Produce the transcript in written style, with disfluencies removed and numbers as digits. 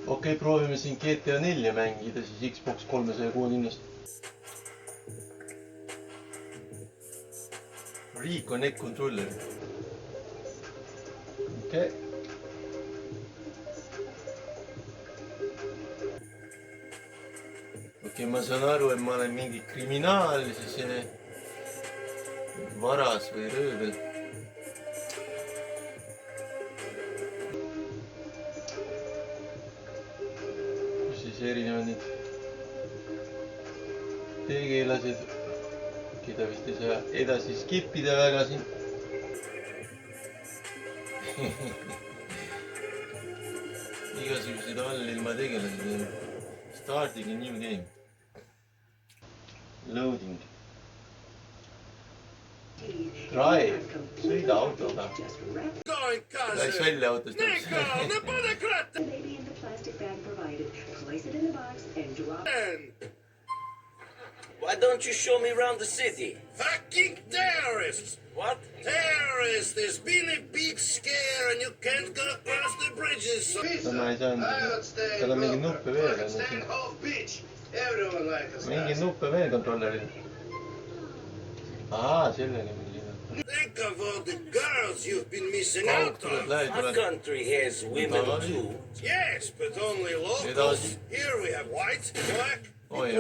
Okei, proovime siin GTA 4 mängida siis Xbox 360-st. Reconnect controller. Okei. Okei, ma saan aru, et ma olen mingi kriminaal, siis varas või röövel. Kus siis erinevad need tegelased, keda vist ei saa edasi skipida väga siin. Igasuguseid allilma tegelased. Starting a new game. Loading. Drive. Sõida autoga. Läks välja autost. Why don't you show me around the city? Fucking terrorists! What? Terrorists! There's been a big scare and you can't go across the bridges. Ma ei saanud. Tal on mingi nuppe veel. Mingi nuppe veel kontrolleril. Ahaa, sellega mingi. Think of all the girls you've been missing out on. Our country has women too. Yes, but only locals. Here we have white, black. Oh, yeah.